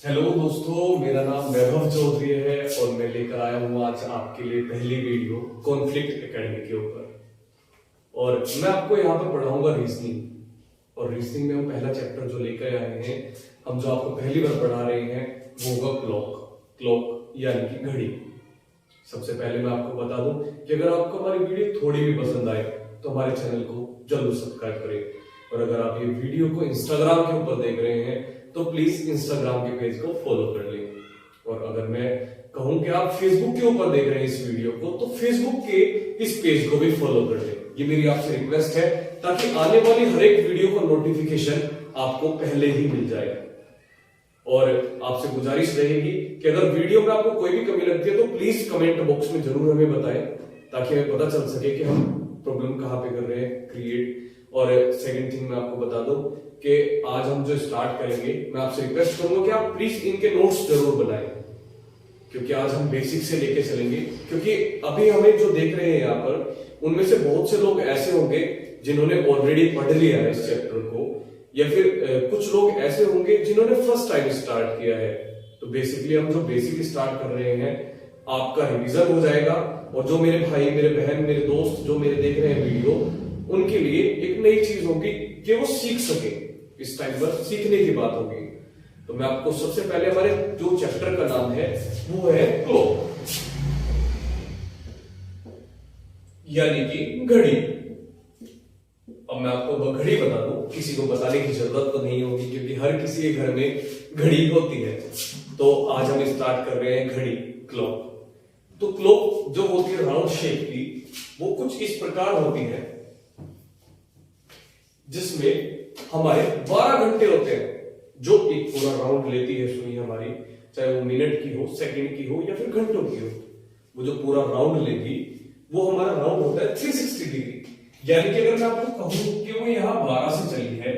Hello दोस्तों, मेरा नाम वैभव चौधरी है और मैं लेकर आया हूँ आज आपके लिए पहली वीडियो कॉन्फ्लिक्ट एकेडमी के ऊपर। और मैं आपको यहाँ पर पढ़ाऊंगा रीजनिंग। और रीजनिंग में हम पहला चैप्टर जो लेकर आए हैं, हम जो आपको पहली बार पढ़ा रहे हैं वो होगा क्लॉक यानी कि घड़ी। सबसे पहले मैं आपको बता दूं कि अगर आपको हमारी वीडियो थोड़ी भी पसंद आए तो हमारे चैनल को जरूर सब्सक्राइब करें। और अगर आप ये वीडियो को इंस्टाग्राम के ऊपर देख रहे हैं तो प्लीज इंस्टाग्राम के पेज को फॉलो कर लें। और अगर मैं कहूं कि आप फेसबुक के ऊपर देख रहे हैं इस वीडियो को तो फेसबुक के इस पेज को भी फॉलो कर लें। ये मेरी आपसे रिक्वेस्ट है ताकि आने वाली हर एक वीडियो का नोटिफिकेशन आपको पहले ही मिल जाए। और आपसे गुजारिश रहेगी कि अगर वीडियो में आपको कोई भी कमी लगती है तो प्लीज कमेंट बॉक्स में जरूर हमें बताएं ताकि हमें पता चल सके कि हम प्रॉब्लम कहां पे कर रहे हैं क्रिएट। और सेकंड थिंग मैं आपको बता दूं कि आज हम जो स्टार्ट करेंगे, मैं आपसे रिक्वेस्ट करूंगा कि आप प्लीज इनके नोट्स जरूर बनाएं, क्योंकि आज हम बेसिक से लेके चलेंगे। क्योंकि अभी हमें जो देख रहे हैं यहाँ पर, उनमें से बहुत से लोग ऐसे होंगे जिन्होंने ऑलरेडी पढ़ लिया है इस चैप्टर को, या फिर कुछ लोग ऐसे होंगे जिन्होंने फर्स्ट टाइम स्टार्ट किया है। तो बेसिकली हम जो बेसिक स्टार्ट कर रहे हैं, आपका रिवीजन हो जाएगा। और जो मेरे भाई, मेरे बहन, मेरे दोस्त जो मेरे देख रहे हैं वीडियो, उनके लिए एक नई चीज होगी कि वो सीख सके। इस टाइम पर सीखने की बात होगी। तो मैं आपको सबसे पहले हमारे जो चैप्टर का नाम है वो है क्लॉक यानी कि घड़ी। अब मैं आपको घड़ी बता दूं, किसी को बताने की जरूरत तो नहीं होगी क्योंकि हर किसी के घर में घड़ी होती है। तो आज हम स्टार्ट कर रहे हैं घड़ी, क्लॉक। तो क्लॉक जो होती है राउंड शेप की, वो कुछ इस प्रकार होती है जिसमें हमारे 12 घंटे होते हैं, जो एक पूरा राउंड लेती है सुई हमारी, चाहे वो मिनट की हो, सेकंड की हो या फिर घंटों की हो। वो जो पूरा राउंड लेगी वो हमारा राउंड होता है 360 डिग्री। यानी कि अगर मैं आपको कहूं कि वो यहाँ 12 से चली है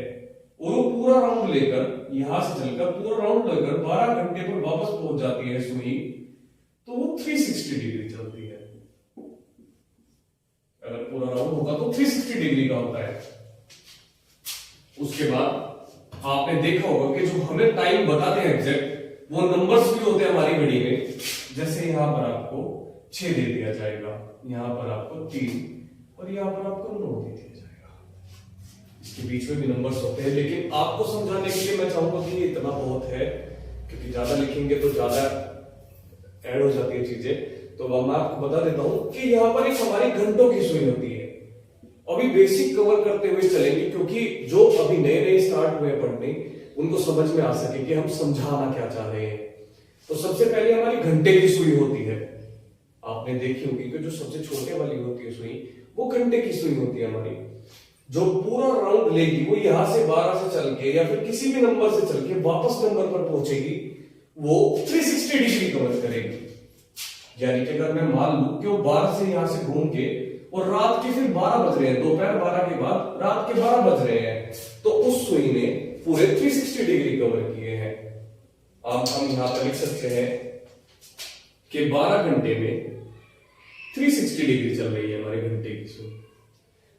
और वो पूरा राउंड लेकर यहां से चलकर पूरा राउंड लेकर 12 घंटे पर वापस पहुंच जाती है सुई, तो वो 360 डिग्री चलती है। अगर पूरा राउंड होगा तो 360 डिग्री का होता है। उसके बाद आपने देखा होगा कि जो हमें टाइम बताते हैं एग्जैक्ट, वो नंबर्स भी होते हैं हमारी घड़ी में। जैसे यहां पर आपको 6 दे दिया जाएगा, यहां पर आपको 3 और यहां पर आपको 9 दे दिया जाएगा। इसके बीच में भी नंबर्स होते हैं, लेकिन आपको समझाने के लिए मैं चाहूंगा कि इतना बहुत है, क्योंकि ज्यादा लिखेंगे तो ज्यादा ऐड हो जाती है चीजें। तो मैं आपको बता देता हूं कि यहां पर एक हमारी घंटों की सुई होती है। अभी बेसिक कवर करते हुए चलेंगे, क्योंकि जो अभी नए नए स्टार्ट हुए पढ़ने, उनको समझ में आ सके कि हम समझाना क्या चाह रहे हैं। तो सबसे पहले हमारी घंटे की सुई होती है। आपने देखी होगी कि जो सबसे छोटे वाली होती है सुई, वो घंटे की सुई होती है हमारी। जो पूरा राउंड लेगी वो यहां से 12 से चल के या फिर किसी भी नंबर से चल के वापस नंबर पर पहुंचेगी, वो 360 डिग्री कवर करेगी। यानी कि अगर मैं मान लूं कि वो 12 से यहां से घूम के और रात के फिर 12 बज रहे हैं, दोपहर 12 के बाद रात के 12 बज रहे हैं, तो उस सुई ने पूरे 360 डिग्री कवर किए हैं। अब हम यहां पर लिख सकते हैं कि 12 घंटे में 360 डिग्री चल रही है हमारे घंटे की सुई।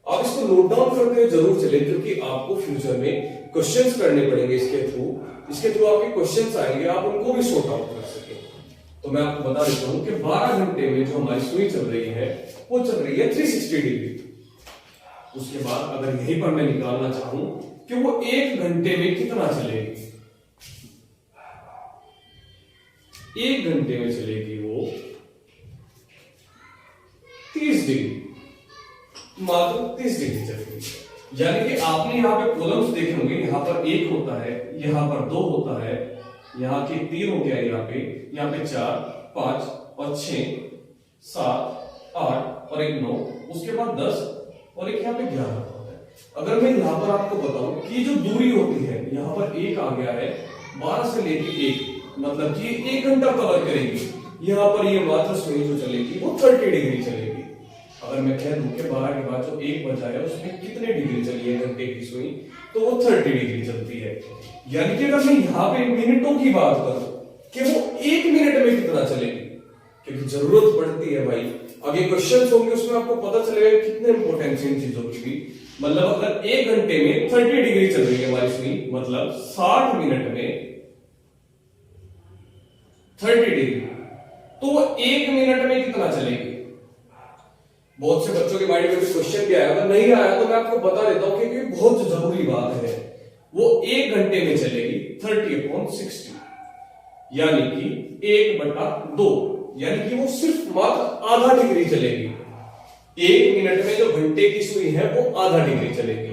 आप इसको नोट डाउन करते हुए जरूर चलें, क्योंकि आपको फ्यूचर में क्वेश्चंस करने पड़ेंगे इसके थ्रू आपके क्वेश्चंस आएंगे, आप उनको भी सॉर्ट आउट कर सके। तो मैं आपको बता देता हूं कि 12 घंटे में जो हमारी सुई चल रही है वो चल रही है 360 डिग्री। उसके बाद अगर यहीं पर मैं निकालना चाहूं कि वो 1 घंटे में कितना चलेगी, 1 घंटे में चलेगी वो 30 डिग्री, मात्र 30 डिग्री चलेगी। यानी कि आपने यहां पे कॉलम्स देखे होंगे, यहां पर 1 होता है, यहां पर 2 होता है, यहां के 3 हो गया, यहाँ पे 4, 5 और 6, 7, 8 और एक 9, उसके बाद 10 और एक यहाँ पे 11 होता है। अगर मैं यहाँ पर आपको बताऊं कि जो दूरी होती है, यहाँ पर 1 आ गया है, 12 से लेके 1, मतलब कि 1 घंटा कवर करेगी। यहाँ पर ये मात्र सुई जो चलेगी वो 30 डिग्री चलेगी। अगर मैं कह दूं कि 12 के बाद जो 1 बजा है उसमें कितने डिग्री चली है घंटे की सुई, तो वो 30 डिग्री चलती है। यानी कि अगर मैं यहाँ पे मिनटों की बात करूं कि वो 1 मिनट में कितना चलेगी, क्योंकि जरूरत पड़ती है भाई, आगे क्वेश्चंस होंगे उसमें आपको पता चलेगा कितने इंपॉर्टेंट इन चीजों की भी। मतलब अगर 1 घंटे में 30 डिग्री चल रही है हमारी सुई, मतलब 60 मिनट में 30 डिग्री, तो वो 1 मिनट में कितना चलेगी? बहुत से बच्चों के माइंड में क्वेश्चन भी आया, अगर नहीं आया तो मैं आपको बता देता हूं क्योंकि बहुत जरूरी बात है। वो 1 घंटे में चलेगी 30/60, यानी कि 1/2, यानी कि वो सिर्फ मात्र आधा डिग्री चलेगी। 1 मिनट में जो घंटे की सुई है वो आधा डिग्री चलेगी।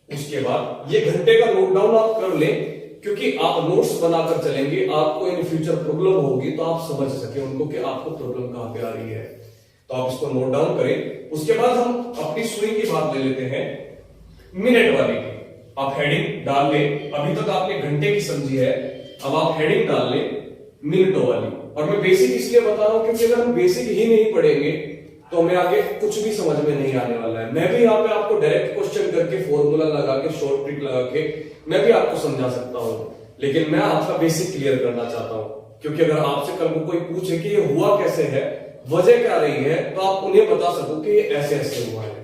उसके बाद ये घंटे का नोट डाउन आप कर लें, क्योंकि आप नोट्स बनाकर चलेंगे, आपको इन फ्यूचर प्रॉब्लम होगी तो आप समझ सके उनको कि आपको प्रॉब्लम कहां पे आ रही है। तो आप इसको नोट डाउन करें। उसके बाद हम अपनी सुई की बात ले लेते हैं, मिनट वाली की। आप हेडिंग डाल लें, अभी तक आपने घंटे की समझी है, अब आप हेडिंग डाल लें मिनटों वाली। और मैं बेसिक इसलिए बता रहा हूं क्योंकि अगर हम बेसिक ही नहीं पढ़ेंगे तो हमें आगे कुछ भी समझ में नहीं आने वाला है। मैं भी यहाँ पे आपको डायरेक्ट क्वेश्चन करके, फॉर्मूला लगा के, शॉर्ट ट्रिक लगा के मैं भी आपको समझा सकता हूं, लेकिन मैं आपका बेसिक क्लियर करना चाहता हूं। क्योंकि अगर आपसे कल को कोई पूछे कि ये हुआ कैसे है, वजह क्या रही है, तो आप उन्हें बता सको कि ये ऐसे ऐसे हुआ है।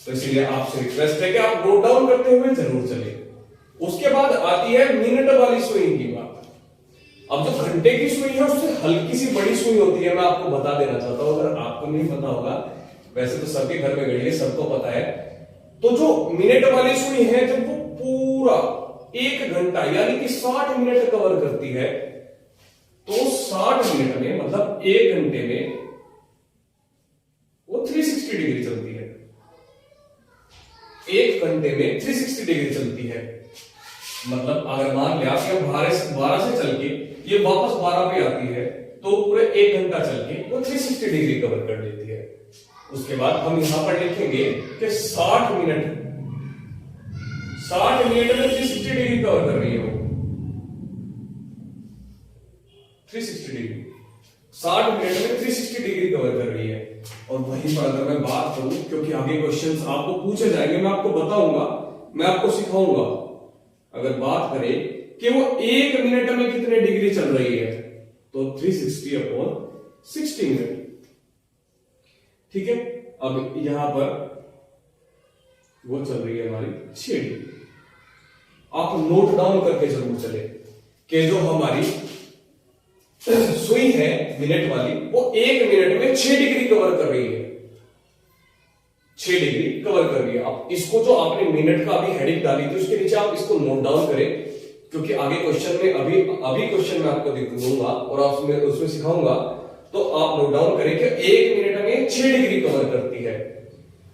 तो इसीलिए आपसे रिक्वेस्ट है कि आप नोट डाउन करते हुए जरूर चले। उसके बाद आती है मिनट वाली सुई की बात। अब जो घंटे की सुई है उससे हल्की सी बड़ी सुई होती है, मैं आपको बता देना चाहता हूं, अगर आपको नहीं पता होगा, वैसे तो सबके घर में घड़ी है, सबको पता है। तो जो मिनट वाली सुई है, जब वो पूरा 1 घंटा यानी कि 60 मिनट कवर करती है, तो 60 मिनट में मतलब 1 घंटे में वो 360 डिग्री चलती है। 1 घंटे में 360 डिग्री चलती है। मतलब अगर मान लिया कि 12 से चल के ये वापस 12 पे आती है, तो पूरे 1 घंटा चल के वो 360 डिग्री कवर कर लेती है। उसके बाद हम यहां पर लिखेंगे कि 60 मिनट में 360 डिग्री कवर कर रही है वो, 360 डिग्री, 60 मिनट में 360 डिग्री कवर कर रही है। और वहीं पर अगर मैं बात करूं, क्योंकि आगे क्वेश्चंस आपको पूछे जाएंगे, मैं आपको बताऊंगा, मैं आपको सिखाऊंगा। अगर बात करें कि वो 1 मिनट में कितने डिग्री चल रही है, तो 360/60 मिनट। ठीक है, अब यहां पर वो चल रही है हमारी 6 डिग्री। आप नोट डाउन करके जरूर चले कि जो हमारी सुई है मिनट वाली, वो 1 मिनट में 6 डिग्री कवर कर रही है, 6 डिग्री कवर कर रही है। आप इसको, जो आपने मिनट का अभी हेडिंग डाली थी, उसके नीचे आप इसको नोट डाउन करें, क्योंकि आगे क्वेश्चन में अभी क्वेश्चन मैं आपको दूंगा और उसमें सिखाऊंगा, तो आप नोट डाउन करें कि 1 मिनट में 6 डिग्री कवर करती है।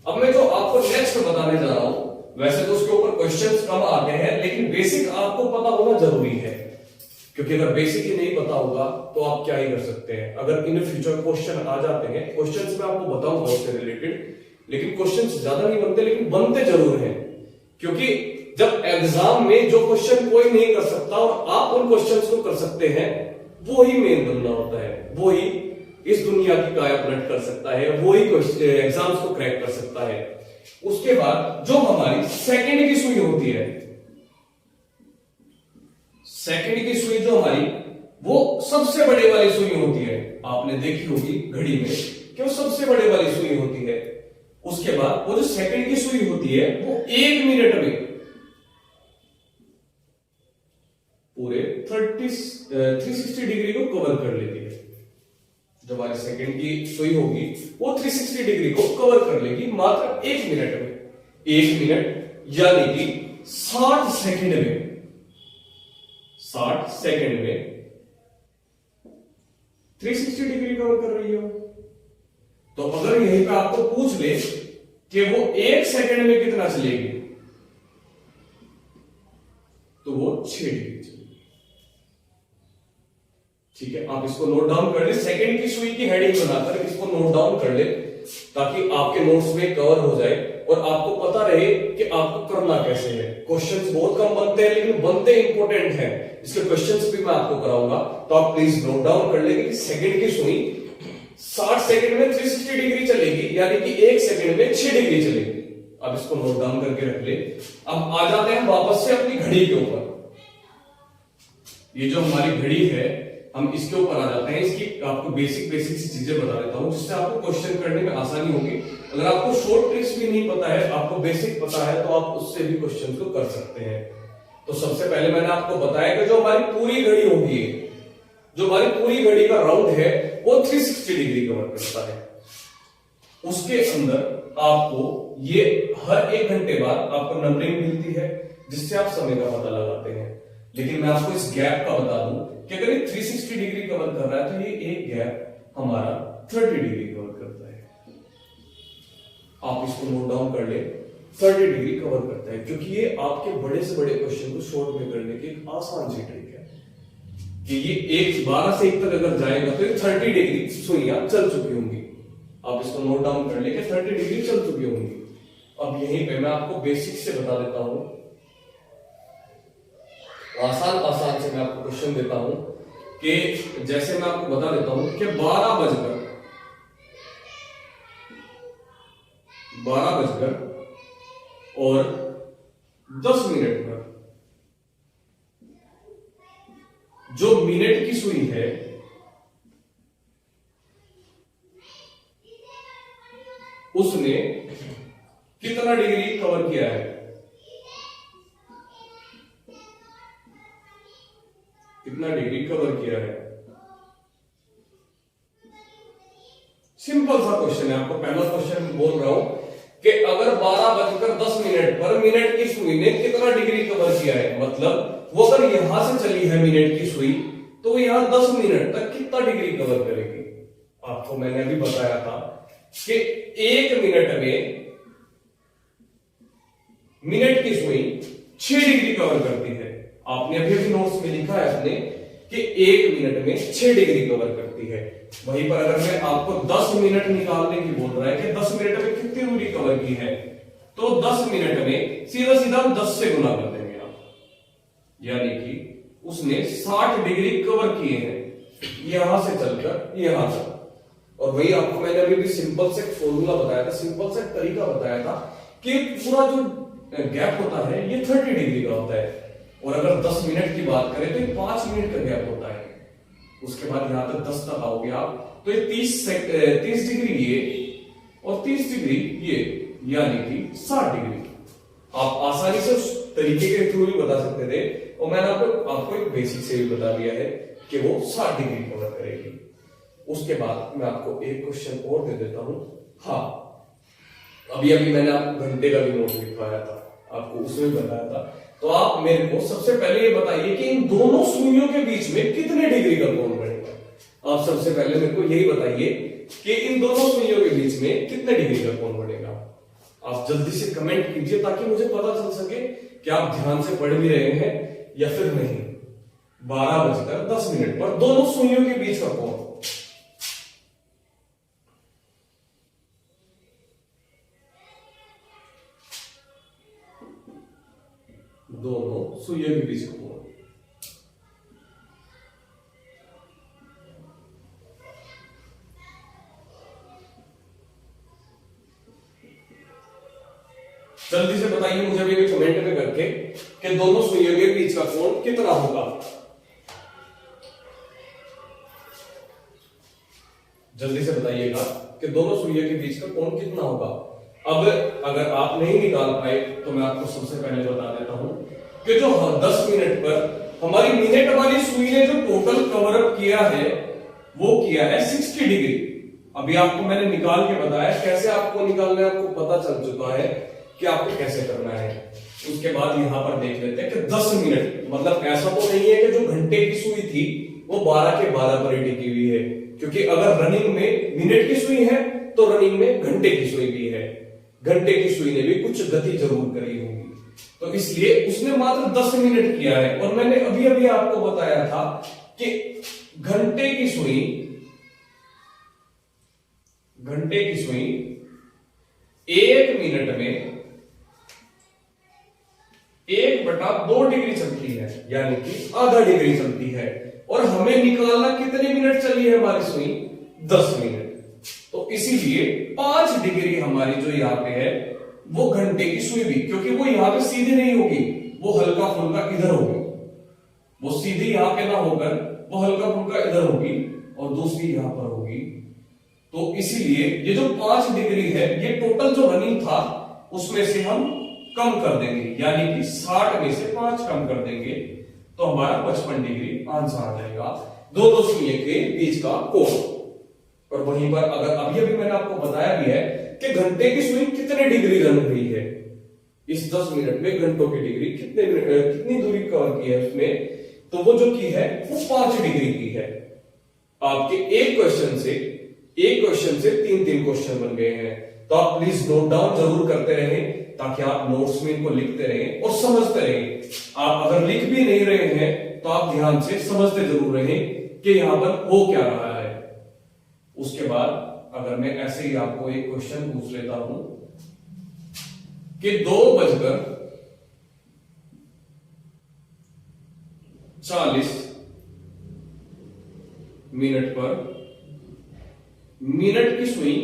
अब मैं जो आपको नेक्स्ट बताने जा रहा हूं, वैसे तो उसके ऊपर क्वेश्चंस कम आते हैं, लेकिन बेसिक आपको पता होना जरूरी है, क्योंकि अगर बेसिक ही नहीं पता होगा तो आप क्या ही कर सकते हैं। अगर इन फ्यूचर क्वेश्चन आ जाते हैं, क्वेश्चंस मैं आपको बताऊंगा उससे रिलेटेड, लेकिन क्वेश्चंस ज्यादा नहीं बनते, लेकिन बनते जरूर हैं। क्योंकि जब एग्जाम में जो क्वेश्चन कोई नहीं कर सकता और आप उन क्वेश्चंस को कर सकते हैं, वो ही मेन बनना होता है, वो ही इस दुनिया की काया पलट कर सकता है, वो ही एग्जाम्स को क्रैक कर सकता है। उसके बाद जो हमारी सेकंड की सुई होती है, सेकंड की सुई जो हमारी, वो सबसे बड़े वाली सुई होती है। आपने देखी होगी घड़ी में कि वो सबसे बड़े वाली सुई होती है। उसके बाद वो जो सेकंड की सुई होती है, वो 1 मिनट में पूरे 360 डिग्री को कवर कर लेती है। जो हमारी सेकंड की सुई होगी, वो 360 डिग्री को कवर कर लेगी मात्र 1 मिनट में। 1 मिनट यानी कि 60 सेकंड में, 60 सेकंड में 360 डिग्री कवर कर रही हो। तो अगर यहीं पे आपको पूछ ले कि वो 1 सेकंड में कितना चलेगी, तो वो 6 डिग्री चलेगी। ठीक है, आप इसको नोट डाउन कर ले, सेकंड की सुई की हेडिंग बनाकर इसको नोट डाउन कर ले, ताकि आपके नोट्स में कवर हो जाए और आपको पता रहे कि आपको करना कैसे है। क्वेश्चंस बहुत कम बनते हैं, लेकिन बनते इंपॉर्टेंट हैं। इसके क्वेश्चंस भी मैं आपको कराऊंगा, तो आप प्लीज नोट डाउन कर लेंगे कि सेकंड की सुई 60 सेकंड में 360 डिग्री चलेगी, यानी कि 1 सेकंड में 6 डिग्री चलेगी। अब इसको नोट डाउन करके रख ले। अब आ जाते हैं वापस से अपनी घड़ी के ऊपर। ये जो हमारी घड़ी है, हम इसके ऊपर आ जाते हैं। इसकी आपको बेसिक सी चीजें बता देता हूं, जिससे आपको क्वेश्चन करने में आसानी होगी। अगर आपको शॉर्ट ट्रिक्स भी नहीं पता है, आपको बेसिक पता है, तो आप उससे भी क्वेश्चन को कर सकते हैं। तो सबसे पहले मैंने आपको बताया कि जो हमारी पूरी घड़ी होगी, जो हमारी पूरी घड़ी का राउंड है वो 360 डिग्री कवर करता है। उसके अंदर आपको ये हर 1 घंटे बाद आपको नंबरिंग मिलती है जिससे आप समय का पता लगाते हैं। लेकिन मैं आपको इस गैप का बता दूं कि अगर ये 360 डिग्री कवर कर रहा है तो ये एक गैप हमारा 30 डिग्री कवर करता है। आप इसको नोट डाउन कर ले, 30 डिग्री कवर करता है, क्योंकि ये आपके बड़े से बड़े क्वेश्चन को शॉर्ट में करने की एक आसान सी ट्रिक है कि ये 12 से 1 तक अगर जाएगा तो ये 30 डिग्री सुइयां चल चुकी होंगी। आप इसको नोट डाउन कर ले कि 30 डिग्री चल चुकी होंगी। अब यहीं पे मैं आपको बेसिक से बता देता हूं, आसान से मैं आपको क्वेश्चन देता हूं कि जैसे मैं आपको बता देता हूं कि 12 बजकर और 10 मिनट पर जो मिनट की सुई है उसने कितना डिग्री कवर किया है, कितना डिग्री कवर किया है। सिंपल सा क्वेश्चन है, आपको पहला क्वेश्चन बोल रहा हूं कि अगर 12:10 पर मिनट की सुई ने कितना डिग्री कवर किया है, मतलब वो अगर यहां से चली है मिनट की सुई तो यहां 10 मिनट तक कितना डिग्री कवर करेगी। आपको मैंने अभी बताया था कि 1 मिनट में मिनट की सुई 6 डिग्री कवर करती है। आपने अभी अभी नोट्स में लिखा है अपने कि 1 मिनट में 6 डिग्री कवर करती है। वहीं पर अगर मैं आपको 10 मिनट निकालने की बोल रहा है कि 10 मिनट में कितनी दूरी कवर की है, तो 10 मिनट में सीधा सीधा हम 10 से गुना कर देंगे आप, यानी कि उसने 60 डिग्री कवर किए हैं यहां से चलकर यहां तक। और वही आपको मैंने अभी भी सिंपल से फॉर्मूला बताया था, सिंपल से तरीका बताया था कि पूरा जो गैप होता है ये 30 डिग्री का होता है। और अगर 10 मिनट की बात करें तो ये 5 मिनट का गैप होता है। उसके बाद यहां तक 10 तक आओगे आप तो ये 30 डिग्री ये और 30 डिग्री ये, यानी कि 60 डिग्री। आप आसानी से उस तरीके के थ्रू भी बता सकते थे, और मैंने आपको एक बेसिक से भी बता दिया है कि वो 60 डिग्री कवर करेगी। उसके बाद मैं आपको एक क्वेश्चन और दे देता हूं। हाँ, अभी मैंने आपको घंटे का भी नोट लिखवाया था, आपको उसमें बताया था। तो आप मेरे को सबसे पहले ये बताइए कि इन दोनों सुइयों के बीच में कितने डिग्री का कोण बनेगा। आप सबसे पहले मेरे को यही बताइए कि इन दोनों सुइयों के बीच में कितने डिग्री का कोण बनेगा। आप जल्दी से कमेंट कीजिए ताकि मुझे पता चल सके कि आप ध्यान से पढ़ भी रहे हैं या फिर नहीं। 12:10 पर दोनों सुइयों के बीच का कोण, दोनों सुइयों के बीच का कोण, जल्दी से बताइए मुझे भी कमेंट में करके कि दोनों सुइयों के बीच का कोण कितना होगा। जल्दी से बताइएगा कि दोनों सुइयों के बीच का कोण कितना होगा। अब अगर आप नहीं निकाल पाए तो मैं आपको सबसे पहले बता देता हूं कि जो 10 मिनट पर हमारी मिनट वाली सुई ने जो टोटल कवर अप किया है वो किया है 60 डिग्री। अभी आपको मैंने निकाल के बताया कैसे आपको निकालना है, आपको पता चल चुका है कि आपको कैसे करना है। उसके बाद यहां पर देख लेते हैं कि 10 मिनट, मतलब ऐसा तो नहीं है कि जो घंटे की सुई थी वो 12 के 12 पर ही टिकी हुई है, क्योंकि अगर रनिंग में मिनट की सुई है तो रनिंग में घंटे की सुई भी है। घंटे की सुई ने भी कुछ गति जरूर करी होगी, तो इसलिए उसने मात्र 10 मिनट किया है। और मैंने अभी अभी आपको बताया था कि घंटे की सुई 1 मिनट में 1/2 डिग्री चलती है, यानी कि आधा डिग्री चलती है। और हमें निकालना कितने मिनट चली है हमारी सुई, 10 मिनट। तो इसीलिए 5 डिग्री हमारी जो यहाँ पे है वो घंटे की सुई भी, क्योंकि वो यहाँ पे सीधी नहीं होगी, वो हल्का फुल्का इधर होगी, वो सीधी यहाँ पे ना होकर वो हल्का फुल्का इधर होगी और दूसरी यहां पर होगी। तो इसीलिए ये जो 5 डिग्री है ये टोटल जो रनिंग था उसमें से हम कम कर देंगे, यानी कि 60 में से 5 कम कर देंगे तो हमारा 55 डिग्री आंसर आ जाएगा। दो दो सुइयों के बीच का कोण। और वहीं पर अगर अभी अभी मैंने आपको बताया भी है कि घंटे की सुई कितने डिग्री रन हुई है, इस 10 मिनट में घंटों की डिग्री कितनी दूरी कवर की है उसने, तो वो जो की है वो 5 डिग्री की है। आपके एक क्वेश्चन से 3 क्वेश्चन बन गए हैं। तो आप प्लीज नोट डाउन जरूर करते रहें ताकि आप नोट्स में इनको लिखते रहें और समझते रहें। आप अगर लिख भी नहीं रहे हैं तो आप ध्यान से समझते जरूर रहें कि यहां पर हो क्या रहा है। उसके बाद अगर मैं ऐसे ही आपको एक क्वेश्चन पूछ लेता हूं कि 2:40 पर मिनट की सुई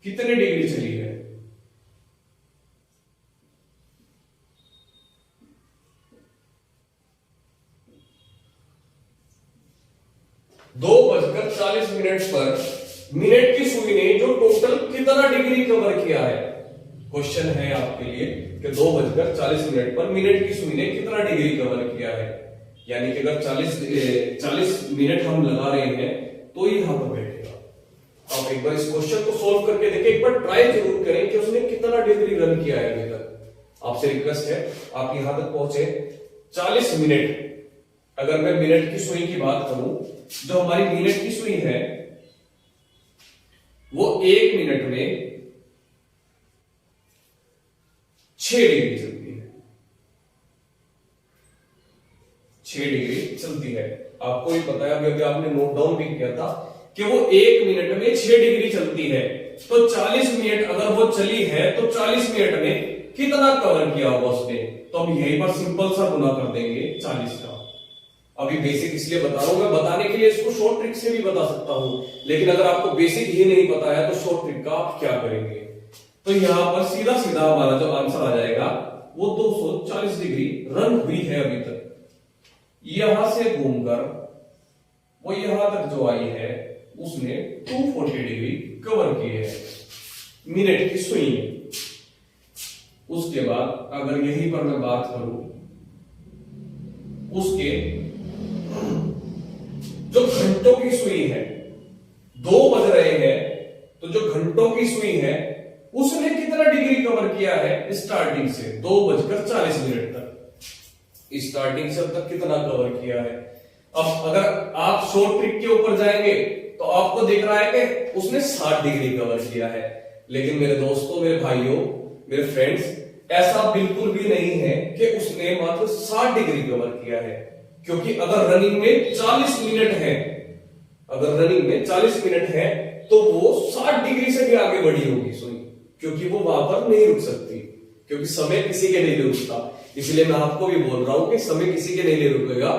कितने डिग्री चली है? दो बजकर 40 पर मिनट की सुई ने जो टोटल कितना डिग्री कवर किया है। क्वेश्चन है आपके लिए कि 2:40 पर मिनट की सुई ने कितना डिग्री कवर किया है। यानी कि अगर 40 मिनट हम लगा रहे हैं तो यहां पर बैठेगा। आप एक बार इस क्वेश्चन को सोल्व करके देखें, एक बार ट्राई जरूर करें कि उसने कितना डिग्री रन किया है अभी तक। आपसे रिक्वेस्ट है आप यहां तक पहुंचे। 40 मिनट, अगर मैं मिनट की सुई की बात करूं, जो हमारी मिनट की सुई है वो 1 मिनट में 6 डिग्री चलती है। 6 डिग्री चलती है। आपको भी पता है, अभी आपने नोट डाउन भी किया था कि वो 1 मिनट में 6 डिग्री चलती है। तो 40 मिनट अगर वो चली है तो 40 मिनट में कितना कवर किया होगा उसने। तो हम यहीं पर सिंपल सा गुना कर देंगे 40 का। अभी बेसिक इसलिए बता रहा हूं, मैं बताने के लिए इसको शॉर्ट ट्रिक से भी बता सकता हूं, लेकिन अगर आपको बेसिक ही नहीं पता है तो शॉर्ट ट्रिक का आप क्या करेंगे। तो यहां पर सीधा सीधा हमारा जो आंसर आ जाएगा वो 240 डिग्री रन हुई है अभी तक। यहां से घूमकर वो यहां तक जो आई है उसने 240 डिग्री कवर की है मिनट की सुई में। उसके बाद अगर यहीं पर मैं बात करूं उसके जो घंटों की सुई है, 2 बज रहे हैं तो जो घंटों की सुई है उसने कितना डिग्री कवर किया है स्टार्टिंग से 2:40 तक। स्टार्टिंग से अब तक कितना कवर किया है। अब अगर आप शॉर्ट ट्रिक के ऊपर जाएंगे तो आपको दिख रहा है कि उसने 60 डिग्री कवर किया है। लेकिन मेरे दोस्तों, मेरे भाइयों, मेरे फ्रेंड्स, ऐसा बिल्कुल भी नहीं है कि उसने मात्र 60 डिग्री कवर किया है। क्योंकि अगर रनिंग में 40 मिनट है, तो वो 60 डिग्री से भी आगे बढ़ी होगी सुई, क्योंकि वो वहां पर नहीं रुक सकती, क्योंकि समय किसी के लिए रुकता। इसलिए मैं आपको भी बोल रहा हूं कि समय किसी के लिए रुकेगा।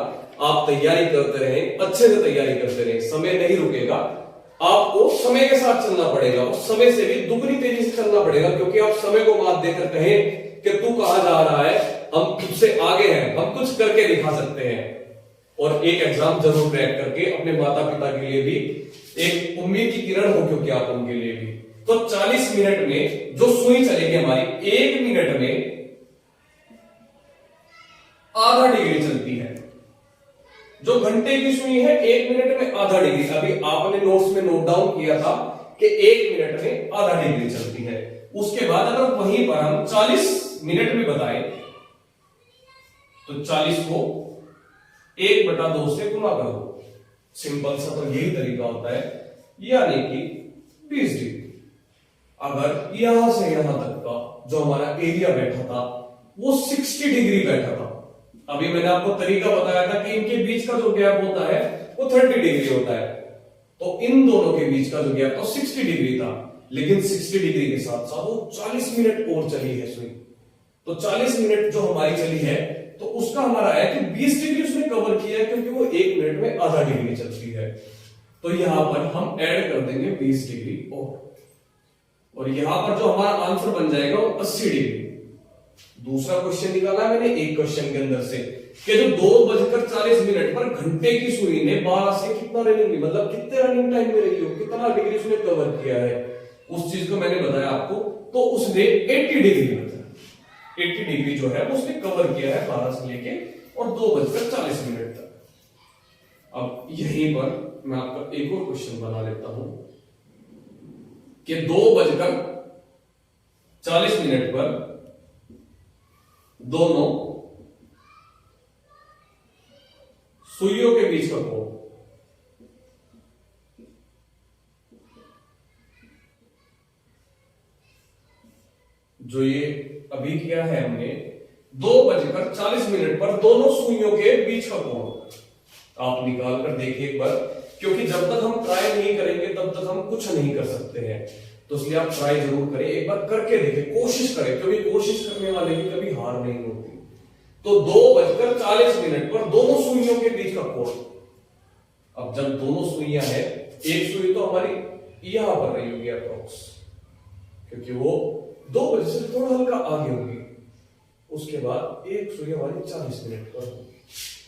आप तैयारी करते रहें, अच्छे से तैयारी करते रहें, समय नहीं रुकेगा। आपको समय के साथ चलना पड़ेगा, उस समय से भी दुगनी तेजी से चलना पड़ेगा। क्योंकि आप समय को मात देकर कहें कि तू कहां जा रहा है, हम तुझसे आगे हैं, हम कुछ करके दिखा सकते हैं। और एक एग्जाम जरूर क्रैक करके अपने माता पिता के लिए भी एक उम्मीद की किरण हो, क्योंकि आप उनके लिए भी। तो 40 मिनट में जो सुई चलेगी हमारी, 1 मिनट में आधा डिग्री चलती है। जो घंटे की सुई है 1 मिनट में आधा डिग्री। अभी आपने नोट्स में नोट डाउन किया था कि 1 मिनट में आधा डिग्री चलती है। उसके बाद अगर वहीं पर हम 40 मिनट में बताएं तो 40 को 1/2 से गुना करो। सिंपल सा तो यही तरीका होता है, यानी कि 20 डिग्री। अगर यहां से यहां तक का जो हमारा एरिया बैठा था वो 60 डिग्री बैठा था। अभी मैंने आपको तरीका बताया था कि इनके बीच का जो गैप होता है वो 30 डिग्री होता है। तो इन दोनों के बीच का जो गैप तो 60 डिग्री था, लेकिन 60 डिग्री के साथ साथ वो 40 मिनट और चली है सुई। तो 40 मिनट जो हमारी चली है तो उसका हमारा है कि 20 डिग्री उसने कवर किया है, क्योंकि वो 1 मिनट में आधा डिग्री चलती है। तो यहां पर हम ऐड कर देंगे 20 डिग्री और यहां पर जो हमारा आंसर बन जाएगा वो 80 डिग्री। दूसरा क्वेश्चन निकाला मैंने एक क्वेश्चन के अंदर से कि जो 2:40 पर घंटे की सुई ने 12 से कितना रनिंग, मतलब कितने रनिंग टाइम में रही हो, कितना डिग्री उसने कवर किया है, उस चीज को मैंने बताया आपको। तो उसने 80 डिग्री बताया। 80 डिग्री जो है उसने कवर किया है 12 से लेके और 2:40 तक। अब यहीं पर मैं आपका एक और क्वेश्चन बना लेता हूं कि 2:40 पर दोनों सुइयों के बीच का कोण, जो ये अभी किया है हमने, 2:40 पर दोनों सुइयों के बीच का कोण आप निकाल कर देखिए एक बार, क्योंकि जब तक हम ट्राई नहीं करेंगे तब तक हम कुछ नहीं कर सकते हैं। तो इसलिए आप ट्राई जरूर करें, एक बार करके देखें, कोशिश करें, क्योंकि कोशिश करने वाले की कभी हार नहीं होती। तो 2:40 पर दोनों सुइयों के बीच का कोण, अब जब दोनों सुइयां हैं, एक सुई तो हमारी यहां पर रही होगी अप्रोक्स, क्योंकि वो 2 बजे से थोड़ा हल्का आगे होगी, उसके बाद एक सुई हमारी 40 मिनट पर होगी।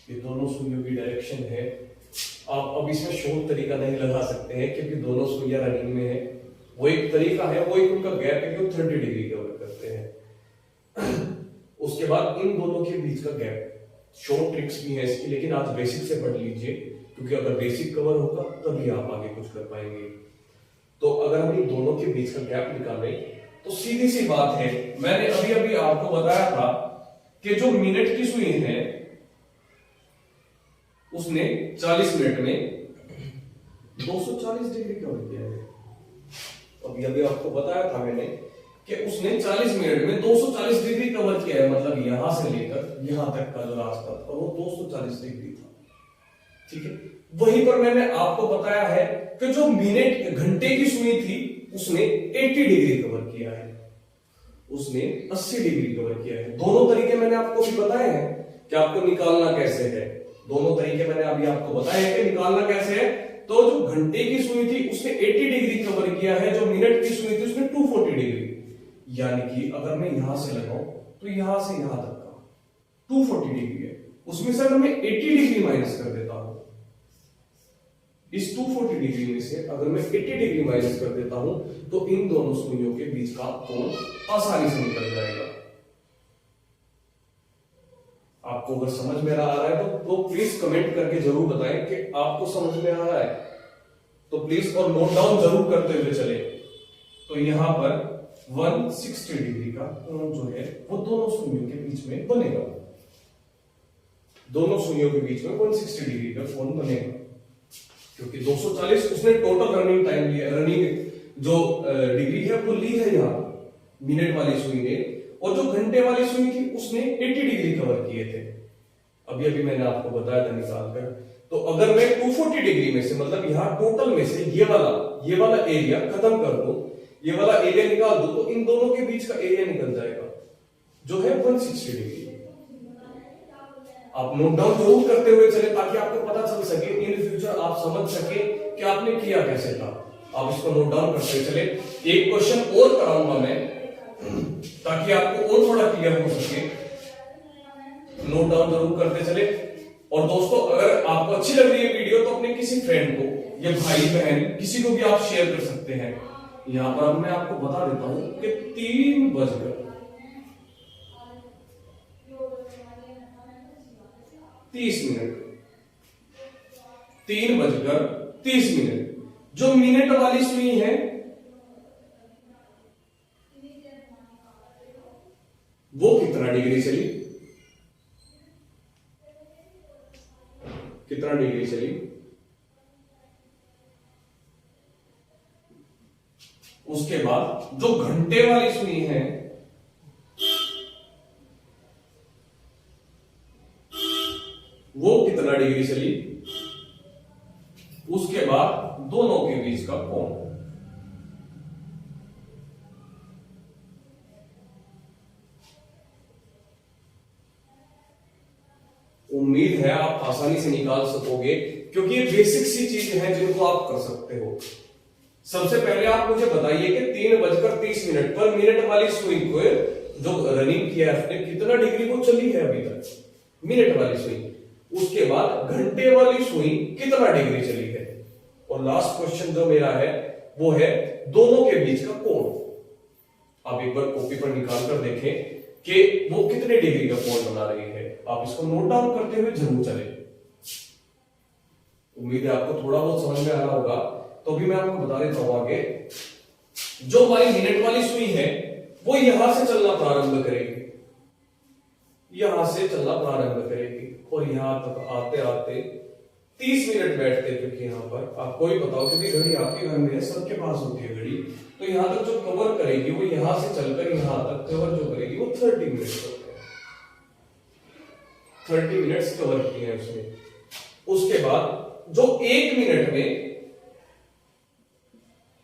ये दोनों सुइयों की डायरेक्शन है। आप अब इसमें शॉर्ट तरीका नहीं लगा सकते हैं, क्योंकि दोनों सुइयां रनिंग में है। वो एक तरीका है, वो एक उनका गैप है कि 30 डिग्री कवर करते हैं। उसके बाद इन दोनों के बीच का गैप, शॉर्ट ट्रिक्स भी है इसकी, लेकिन आज बेसिक से पढ़ लीजिए, क्योंकि अगर बेसिक कवर होगा तभी आप आगे कुछ कर पाएंगे। तो अगर हम इन दोनों के बीच का गैप निकालें तो सीधी सी बात है, मैंने अभी अभी आपको बताया था कि जो मिनट की सुई है उसने 40 मिनट में 240 डिग्री कवर किया है। अभी अभी आपको बताया था मैंने कि उसने 40 मिनट में 240 डिग्री कवर किया है, मतलब यहां से लेकर यहां तक का जो रास्ता था वो 240 डिग्री था। ठीक है, वहीं पर मैंने आपको बताया है कि जो मिनट घंटे की सुई थी उसने 80 डिग्री कवर किया है, उसने 80 डिग्री कवर किया है। दोनों तरीके मैंने आपको भी बताए हैं कि आपको निकालना कैसे है। दोनों तरीके मैंने अभी आपको बताया है कि निकालना कैसे है। तो जो घंटे की सुई थी उसने 80 डिग्री कवर किया है, जो मिनट की सुई थी उसने 240 डिग्री, यानी कि अगर मैं यहां से लगाऊं तो यहां से यहां तक का 240 डिग्री है, उसमें से अगर मैं 80 डिग्री माइनस कर देता हूं, इस 240 डिग्री में से अगर मैं 80 डिग्री माइनस कर देता हूं तो इन दोनों सुइयों के बीच का कोण आसानी से निकल जाएगा। आपको अगर समझ में आ रहा है तो प्लीज कमेंट करके जरूर बताएं कि आपको समझ में आ रहा है, तो प्लीज और नोट डाउन जरूर करते हुए चले। तो यहां पर 160 डिग्री का कोण जो है वो दोनों सुइयों के बीच में बनेगा, दोनों सुइयों के बीच में 160 डिग्री का कोण बनेगा, क्योंकि 240 उसने टोटल रनिंग टाइम लिया, रनिंग जो डिग्री है वो ली है यहाँ मिनट वाली सुई ने, और जो घंटे वाली सुई थी उसने 80 डिग्री कवर किए थे। अभी अभी मैंने आपको बताया था निकाल कर। तो अगर मैं 240 डिग्री में से, मतलब यहाँ टोटल में से ये वाला एरिया खत्म कर दूं, ये वाला एरिया निकाल दूं, तो इन दोनों के बीच का एरिया निकल जाएगा जो है 160 डिग्री। आप नोट डाउन जरूर करते हुए चले ताकि आपको पता चल सके, इन फ्यूचर आप समझ सके कि आपने किया कैसे था। आप इसको नोट डाउन करते हुए चले। एक क्वेश्चन और कराऊंगा मैं ताकि आपको और थोड़ा क्लियर हो सके, नोट डाउन जरूर करते चले। और दोस्तों, अगर आपको अच्छी लग रही है वीडियो तो अपने किसी फ्रेंड को या भाई बहन किसी को भी आप शेयर कर सकते हैं। यहां पर मैं आपको बता देता हूं कि 3:30 जो मिनट वाली सुई है वो कितना डिग्री चली, कितना डिग्री चली। उसके बाद जो घंटे वाली सुई है वो कितना डिग्री चली। उसके बाद दोनों के बीच का कोण। उम्मीद है आप आसानी से निकाल सकोगे, क्योंकि ये बेसिक सी चीज है जिनको आप कर सकते हो। सबसे पहले आप मुझे बताइए कि 3:30 पर मिनट वाली सुई को जो रनिंग किया है उसने कितना डिग्री को चली है अभी तक, मिनट वाली सुई। उसके बाद घंटे वाली सुई कितना डिग्री चली है, और लास्ट क्वेश्चन जो मेरा है वो है दोनों के बीच का कोण। आप एक बार कॉपी पर निकाल कर देखें कि वो कितने डिग्री का कोण बना रही है। आप इसको नोट डाउन करते हुए जरूर चले। उम्मीद है आपको थोड़ा बहुत समझ में आ रहा होगा। तो अभी मैं आपको बता देता हूं आगे। जो हमारी मिनट वाली सुई है वो यहां से चलना प्रारंभ करेगी, यहां से चलना प्रारंभ करेगी और यहां तक आते आते 30 मिनट बैठते हैं, क्योंकि यहां पर आपको ही बताओ क्योंकि घड़ी आपके घर में है, सबके पास होती है घड़ी। तो यहां तक जो कवर करेगी वो यहां से चलकर यहां तक कवर जो करेगी वो 30 मिनट्स होते हैं। 30 मिनट्स कवर किए हैं उसने। उसके बाद जो 1 मिनट में,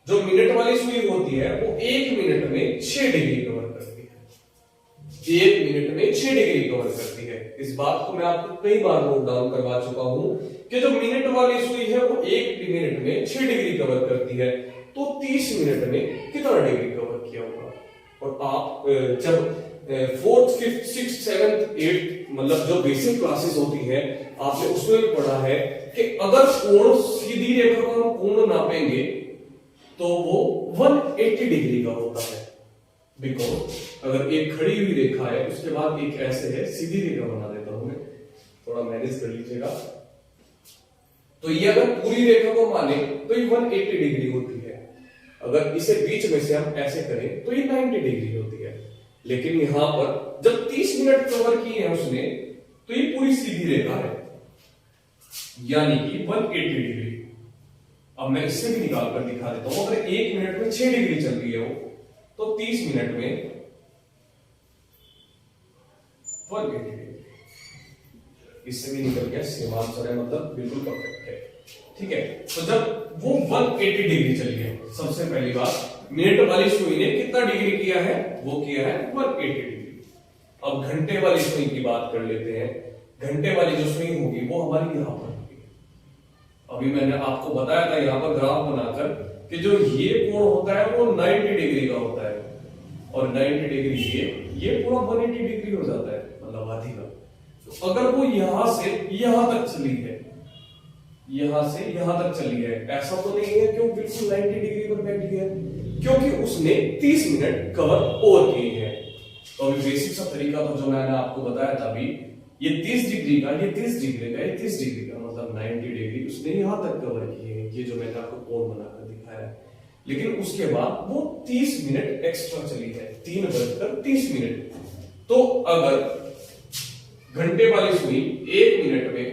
जो मिनट वाली सुई होती है वो 1 मिनट में 6 डिग्री कवर करती है। 1 मिनट में 6 डिग्री कवर करती है। इस बात को मैं आपको कई बार नोट डाउन करवा चुका हूं कि जो मिनट वाली सुई है वो 1 मिनट में 6 डिग्री कवर करती है। तो 30 मिनट में कितना डिग्री कवर किया होगा। और आप जब 4th 5th 6th 7th 8th मतलब जो बेसिक क्लासेस होती है आपने उसमें भी पढ़ा है कि अगर कोण सीधी रेखा को हम कोण नापेंगे तो वो 180 डिग्री का होता है। बिकॉज अगर एक खड़ी हुई रेखा है उसके बाद एक ऐसे है, सीधी रेखा बना देता हूं मैं, थोड़ा मैनेज कर लीजिएगा। तो ये अगर पूरी रेखा को माने तो ये 180 डिग्री होती है। अगर इसे बीच में से हम ऐसे करें तो ये 90 डिग्री होती है। लेकिन यहां पर जब 30 मिनट कवर किए हैं उसने तो ये पूरी सीधी रेखा है, यानी कि 180 डिग्री। अब मैं इससे भी निकाल कर दिखा देता हूं। अगर 1 मिनट में 6 डिग्री चल रही है वो, तो 30 मिनट में 180 डिग्री। इससे भी निकल गया सेम आंसर है, मतलब बिल्कुल परफेक्ट है। ठीक है, तो जब वो 180 डिग्री चली है, सबसे पहली बात मिनट वाली सुई ने कितना डिग्री किया है, वो किया है 180 डिग्री। अब घंटे वाली सुई की बात कर लेते हैं। घंटे वाली जो सुई होगी वो हमारी यहां पर होगी। अभी मैंने आपको बताया था यहां पर ग्राफ बनाकर कि जो ये कोण होता है वो 90 डिग्री का होता है और 90 डिग्री ये पूरा 180 डिग्री हो जाता है, मतलब आधी का। तो अगर वो यहां से यहां तक चली है, यहां से यहां तक चली है, ऐसा तो नहीं है क्यों बिल्कुल 90 डिग्री पर बैठी है, क्योंकि उसने 30 मिनट कवर और किए हैं। तो अभी बेसिक सा तरीका तो जो मैंने आपको बताया था अभी, ये 30 डिग्री का, ये 30 डिग्री का, ये 30 डिग्री का, मतलब 90 डिग्री उसने यहां तक कवर किए हैं, ये जो मैंने आपको कोण बनाकर दिखाया है। लेकिन उसके बाद वो 30 मिनट एक्स्ट्रा चली है, 3:30 मिनट। तो अगर घंटे वाली सुई 1 मिनट में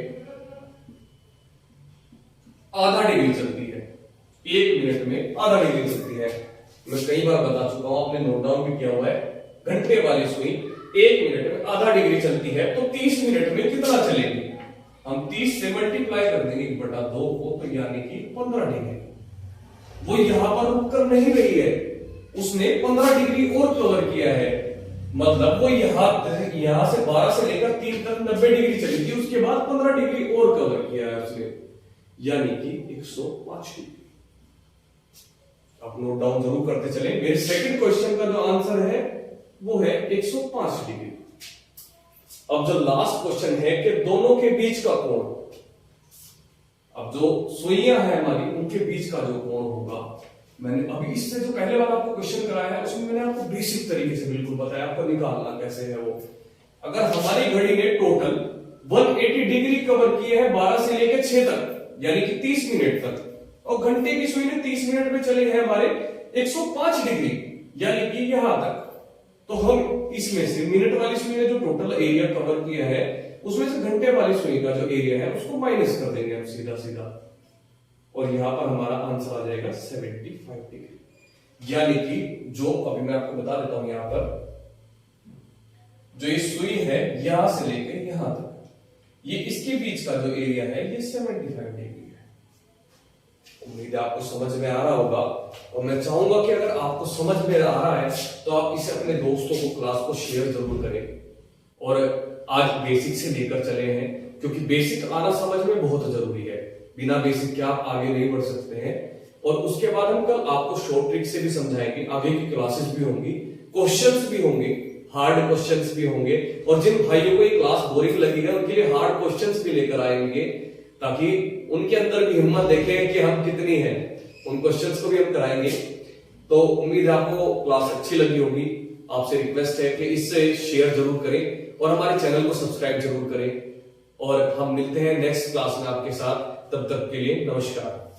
आधा डिग्री चलती है, 1 मिनट में आधा डिग्री चलती है, मैं कई बार बता चुका हूं, आपने नोट डाउन भी किया हुआ है। घंटे वाली सुई 1 मिनट में आधा डिग्री चलती है, तो 30 मिनट में कितना चलेगी। हम 30 से मल्टीप्लाई कर देंगे 1/2 को, तो यानी कि 15 डिग्री। वो यहां पर रुककर नहीं रही है, उसने 15 डिग्री और कवर किया है। मतलब वो यहां से 12 से लेकर 3 तक 90 डिग्री चली थी, उसके बाद 15 डिग्री और कवर किया है उसने, यानी कि 105 डिग्री। आप नोट डाउन जरूर करते चलें। मेरे सेकंड क्वेश्चन का जो आंसर है वो है 105 डिग्री। अब जो लास्ट क्वेश्चन है कि दोनों के बीच का कोण, अब जो सुइयां हैं हमारी उनके बीच का जो कोण होगा, मैंने अभी इससे जो पहले वाला आपको क्वेश्चन कराया है उसमें मैंने आपको बेसिक तरीके से बिल्कुल बताया आपको निकालना कैसे है वो। अगर हमारी घड़ी ने टोटल 180 डिग्री कवर किए हैं 12 से लेकर 6 तक, यानी कि 30 मिनट तक, और घंटे की सुई ने 30 मिनट में चले हैं हमारे 105 डिग्री, यानी कि यहां तक। तो हम इसमें से मिनट वाली सुई ने जो टोटल एरिया कवर किया है उसमें से घंटे वाली सुई का जो एरिया है उसको माइनस कर देंगे हम सीधा सीधा, और यहां पर हमारा आंसर आ जाएगा 75 डिग्री। यानी कि जो अभी मैं आपको बता देता हूं, यहां पर जो ये सुई है यहां से लेकर यहां तक, ये इसके बीच का जो एरिया है ये 75 डिग्री है। उम्मीद है आपको समझ में आ रहा होगा, और मैं चाहूंगा कि अगर आपको समझ में आ रहा है तो आप इसे अपने दोस्तों को, क्लास को शेयर जरूर करें। और आज बेसिक से लेकर चले हैं, क्योंकि बेसिक आना समझ में बहुत जरूरी है, बिना बेसिक के आप आगे नहीं बढ़ सकते हैं। और उसके बाद हम कल आपको शॉर्ट ट्रिक से भी समझाएंगे, आगे की क्लासेस भी होंगी, क्वेश्चंस भी होंगे, हार्ड क्वेश्चंस भी होंगे, और जिन भाइयों को ये क्लास बोरिंग लगी है उनके लिए हार्ड क्वेश्चंस भी लेकर आएंगे, ताकि उनके अंदर भी हिम्मत देखें कि हम कितनी हैं। उन क्वेश्चंस को भी हम कराएंगे। तो उम्मीद है आपको क्लास अच्छी लगी होगी। आपसे रिक्वेस्ट है कि इससे शेयर जरूर करें और हमारे चैनल को सब्सक्राइब जरूर करें। और हम मिलते हैं नेक्स्ट क्लास में आपके साथ, तब तक के लिए नमस्कार।